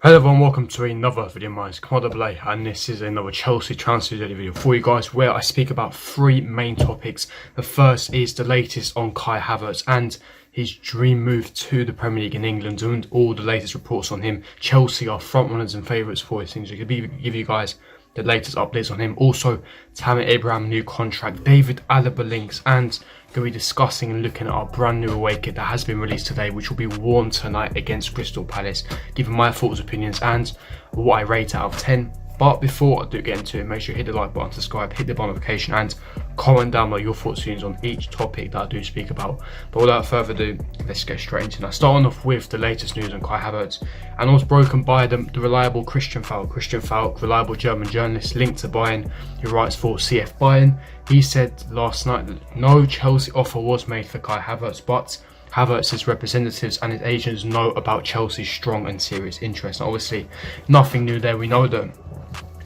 Hello everyone, welcome to another video of mine. It's Blay, and this is another Chelsea transfer daily video for you guys, where I speak about three main topics. The first is the latest on Kai Havertz and his dream move to the Premier League in England, and all the latest reports on him. Chelsea are front runners and favourites for his things. I could give you guys the latest updates on him. Also, Tammy Abraham new contract, David Alaba links, and going to be discussing and looking at our brand new away kit that has been released today, which will be worn tonight against Crystal Palace, giving my thoughts, opinions, and what I rate out of 10. But before I do get into it, make sure you hit the like button, subscribe, hit the bell notification, and comment down below your thoughts and opinions on each topic that I do speak about. But without further ado, let's get straight into it. Now, starting off with the latest news on Kai Havertz, and it was broken by the reliable Christian Falk, reliable German journalist linked to Bayern, who writes for CF Bayern. He said last night that no Chelsea offer was made for Kai Havertz, but Havertz's representatives and his agents know about Chelsea's strong and serious interest. And obviously, nothing new there. We know that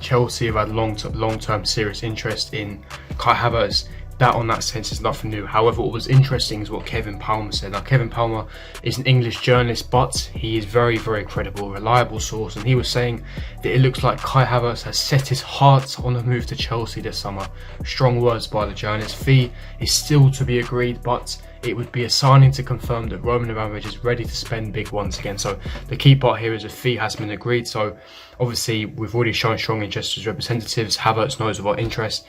Chelsea have had long-term serious interest in Kai Havertz. That, on that sense, is nothing new. However, what was interesting is what Kevin Palmer said. Now, Kevin Palmer is an English journalist, but he is very, very credible, reliable source, and he was saying that it looks like Kai Havertz has set his heart on a move to Chelsea this summer. Strong words by the journalist. Fee is still to be agreed, but it would be a signing to confirm that Roman Abramovich is ready to spend big once again. So the key part here is a fee has been agreed. So obviously we've already shown strong interest as representatives. Havertz knows of our interest.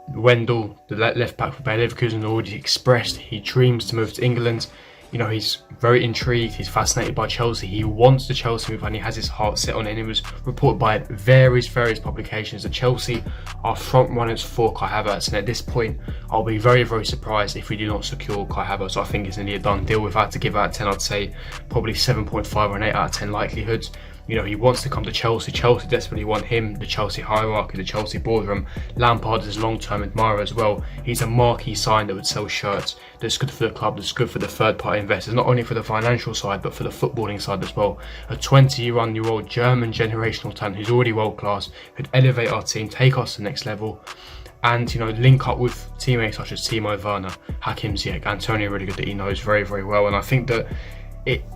Wendell, the left back for Bayer Leverkusen, already expressed he dreams to move to England. You know, he's very intrigued, he's fascinated by Chelsea, he wants the Chelsea move and he has his heart set on it. And it was reported by various publications that Chelsea are front runners for Kai Havertz, and at this point I'll be very, very surprised if we do not secure Kai Havertz. So I think it's nearly a done deal. If I had to give out of 10, I'd say probably 7.5 or an 8 out of 10 likelihood. You know, he wants to come to Chelsea. Chelsea desperately want him, the Chelsea hierarchy, the Chelsea boardroom. Lampard is a long-term admirer as well. He's a marquee sign that would sell shirts, that's good for the club, that's good for the third-party investors, not only for the financial side, but for the footballing side as well. A 21-year-old German generational talent who's already world-class, could elevate our team, take us to the next level, and, you know, link up with teammates such as Timo Werner, Hakim Ziyech, Antonio Rudiger, that he knows very, very well. And I think that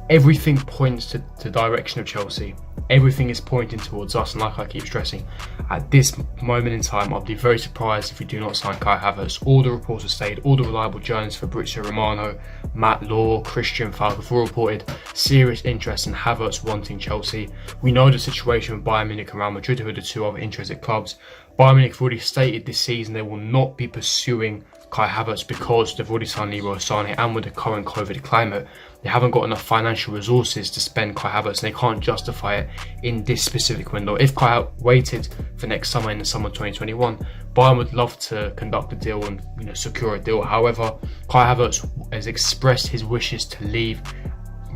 everything points to the direction of Chelsea. Everything is pointing towards us, and like I keep stressing, at this moment in time, I'll be very surprised if we do not sign Kai Havertz. All the reports have stayed, all the reliable journalists, Fabrizio Romano, Matt Law, Christian Falk have all reported serious interest in Havertz wanting Chelsea. We know the situation with Bayern Munich and Real Madrid, who are the two other interested clubs. Bayern Munich have already stated this season they will not be pursuing Kai Havertz because they've already signed Leroy Sané, and with the current COVID climate, they haven't got enough financial resources to spend Kai Havertz, and they can't justify it in this specific window. If Kai waited for next summer, in the summer 2021, Bayern would love to conduct a deal and, you know, secure a deal. However, Kai Havertz has expressed his wishes to leave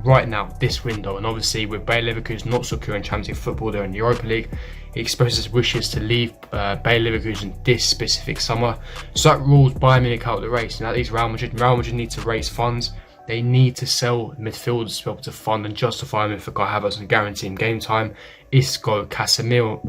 right now, this window, and obviously with Bayer Leverkusen not securing Champions League football, they're in the Europa League. He expresses wishes to leave Bayer Leverkusen this specific summer. So that rules Bayern Munich out of the race, and that leaves Real Madrid. Real Madrid need to raise funds. They need to sell midfielders to be able to fund and justify him for Kai Havertz and guarantee him game time. Isco, Casemiro,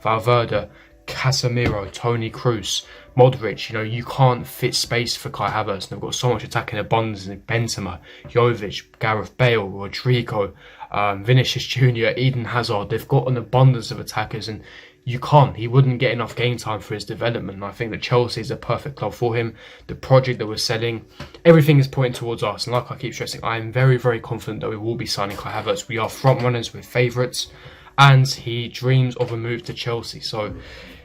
Valverde, Casemiro, Toni Kroos, Modric. You know, you can't fit space for Kai Havertz. They've got so much attacking abundance in Benzema, Jovic, Gareth Bale, Rodrigo, Vinicius Jr., Eden Hazard. They've got an abundance of attackers, and you can't. He wouldn't get enough game time for his development. And I think that Chelsea is a perfect club for him. The project that we're selling, everything is pointing towards us. And like I keep stressing, I am very, very confident that we will be signing Kai Havertz. We are front runners, we're favourites, and he dreams of a move to Chelsea. So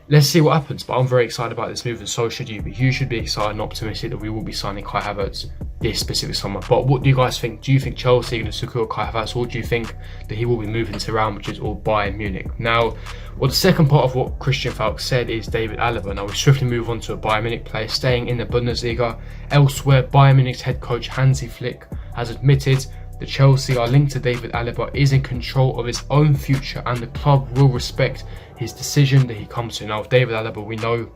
let's see what happens. But I'm very excited about this move, and so should you. But you should be excited and optimistic that we will be signing Kai Havertz this specific summer. But what do you guys think? Do you think Chelsea are going to secure Kai Havertz, or do you think that he will be moving to Real Madrid or Bayern Munich? Now, well, the second part of what Christian Falk said is David Alaba. Now we swiftly move on to a Bayern Munich player staying in the Bundesliga. Elsewhere, Bayern Munich's head coach Hansi Flick has admitted that Chelsea are linked to David Alaba, is in control of his own future, and the club will respect his decision that he comes to. Now, with David Alaba, we know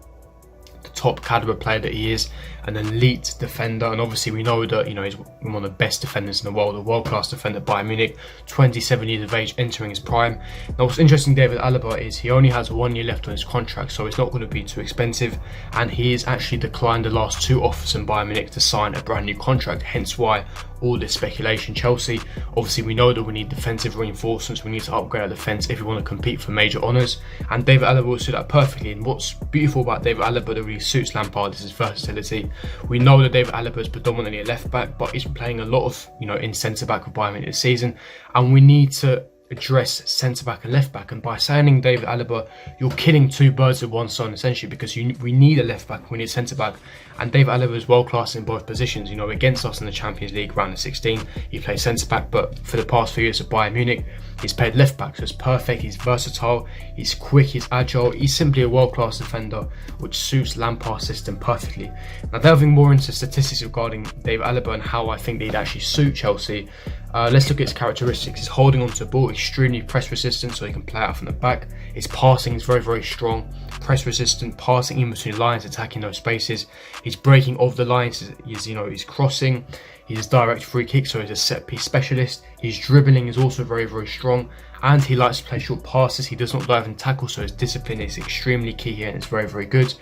the top caliber player that he is, an elite defender, and obviously we know that he's one of the best defenders in the world, a world-class defender at Bayern Munich, 27 years of age, entering his prime. Now what's interesting, David Alaba, is he only has 1 year left on his contract, so it's not going to be too expensive, and he has actually declined the last 2 offers from Bayern Munich to sign a brand new contract, hence why all this speculation. Chelsea, obviously we know that we need defensive reinforcements, we need to upgrade our defence if we want to compete for major honours, and David Alaba will suit that perfectly. And what's beautiful about David Alaba that really suits Lampard is his versatility. We know that David Alaba is predominantly a left back, but he's playing a lot of in centre back with Bayern Munich this season, and we need to address centre back and left back, and by signing David Alaba you're killing 2 birds with 1 stone essentially, because we need a left back, we need a centre back, and David Alaba is world class in both positions. Against us in the Champions League round of 16 he plays centre back, but for the past few years at Bayern Munich he's played left back, so it's perfect. He's versatile, he's quick, he's agile, he's simply a world class defender which suits Lampard's system perfectly. Now delving more into statistics regarding David Alaba and how I think they'd actually suit Chelsea, let's look at his characteristics. He's holding onto the ball, extremely press resistant, so he can play out from the back. His passing is very, very strong, press resistant, passing in between lines, attacking those spaces. He's breaking off the lines, he's crossing, he's direct free kick, so he's a set piece specialist. His dribbling is also very, very strong, and he likes to play short passes. He does not dive and tackle, so his discipline is extremely key here, and it's very, very good.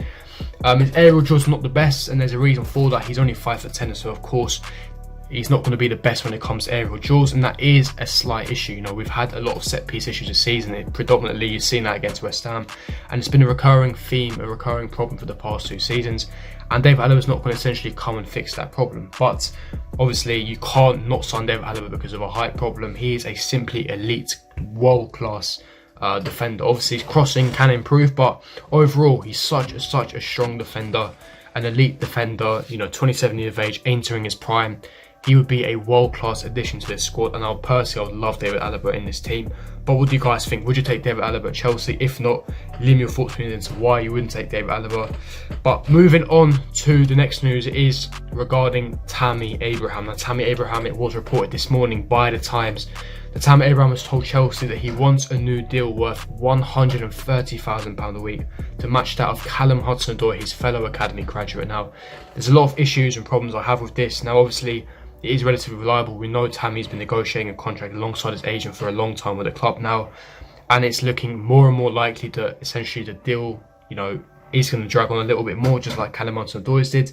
His aerial duels are not the best, and there's a reason for that. He's only 5'10", so of course he's not going to be the best when it comes to aerial duels, and that is a slight issue. We've had a lot of set piece issues this season. Predominantly you've seen that against West Ham, and it's been a recurring theme, a recurring problem for the past 2 seasons, and David Alaba is not going to essentially come and fix that problem. But obviously you can't not sign David Alaba because of a height problem. He is a simply elite, world-class defender. Obviously his crossing can improve, but overall he's such a strong defender, an elite defender, 27 years of age, entering his prime. He would be a world-class addition to this squad, and I would love David Alaba in this team. But what do you guys think? Would you take David Alaba at Chelsea? If not, leave me your thoughts into why you wouldn't take David Alaba. But moving on to the next news is regarding Tammy Abraham. Now Tammy Abraham, it was reported this morning by the Times that Tammy Abraham has told Chelsea that he wants a new deal worth £130,000 a week to match that of Callum Hudson-Odoi, his fellow academy graduate. Now there's a lot of issues and problems I have with this. Now obviously it is relatively reliable. We know Tammy's been negotiating a contract alongside his agent for a long time with the club now, and it's looking more and more likely that essentially the deal, is going to drag on a little bit more, just like Callum Hudson-Odoi did.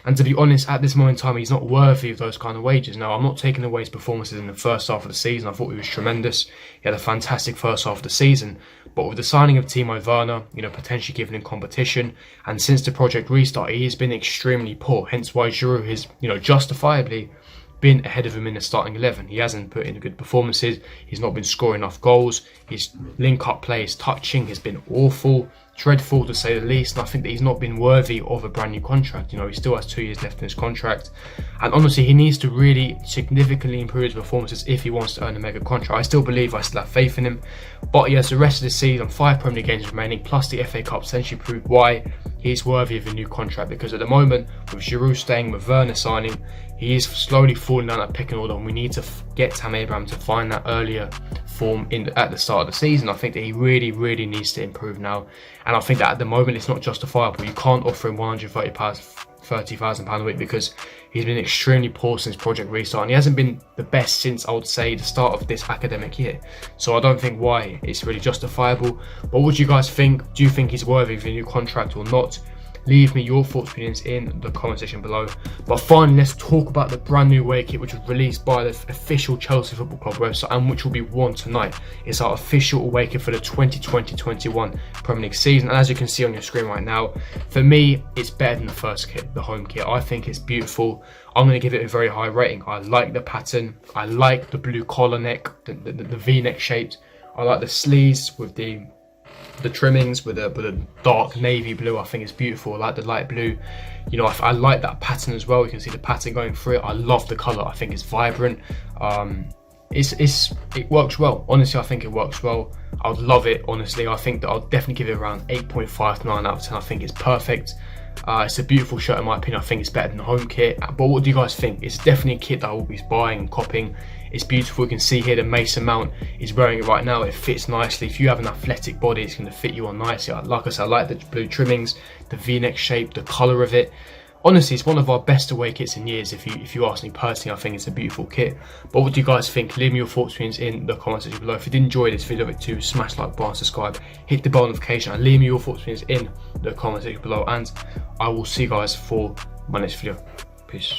And to be honest, at this moment in time, he's not worthy of those kind of wages. Now, I'm not taking away his performances in the first half of the season. I thought he was tremendous. He had a fantastic first half of the season. But with the signing of Timo Werner, potentially giving him competition, and since the project restart, he has been extremely poor. Hence why Giroud has, justifiably been ahead of him in the starting 11. He hasn't put in good performances. He's not been scoring enough goals. His link-up play, his touching has been awful, dreadful to say the least. And I think that he's not been worthy of a brand new contract. He still has 2 years left in his contract. And honestly, he needs to really significantly improve his performances if he wants to earn a mega contract. I still have faith in him. But yes, the rest of the season, 5 Premier League games remaining, plus the FA Cup, essentially prove why he's worthy of a new contract. Because at the moment, with Giroud staying, with Werner signing, he is slowly falling down that pecking order, and we need to get Tammy Abraham to find that earlier form at the start of the season. I think that he really, really needs to improve now, and I think that at the moment it's not justifiable. You can't offer him £130,000 a week because he's been extremely poor since Project Restart, and he hasn't been the best since, I would say, the start of this academic year. So I don't think why it's really justifiable. But what do you guys think? Do you think he's worthy of a new contract or not? Leave me your thoughts, opinions in the comment section below. But finally, let's talk about the brand new away kit which was released by the official Chelsea Football Club website and which will be worn tonight. It's our official away kit for the 2020-21 Premier League season, and as you can see on your screen right now, for me it's better than the first kit, the home kit. I think it's beautiful. I'm going to give it a very high rating. I like the pattern, I like the blue collar neck, the V-neck shaped. I like the sleeves with the trimmings with a dark navy blue. I think it's beautiful. I like the light blue. I like that pattern as well. You can see the pattern going through it. I love the colour. I think it's vibrant. It works well. Honestly, I think it works well. I would love it. Honestly, I think that I'll definitely give it around 8.5 to 9 out of 10. I think it's perfect. It's a beautiful shirt in my opinion. I think it's better than the home kit. But what do you guys think? It's definitely a kit that I will be buying and copying. It's beautiful. You can see here the Mason Mount is wearing it right now. It fits nicely. If you have an athletic body, it's going to fit you on nicely. Like I said, I like the blue trimmings, the V-neck shape, the colour of it. honestly, it's one of our best away kits in years. If you ask me personally, I think it's a beautiful kit. But what do you guys think? Leave me your thoughts in the comment section below. If you did enjoy this video, too, smash like button, subscribe, hit the bell notification, and leave me your thoughts in the comment section below. And I will see you guys for my next video. Peace.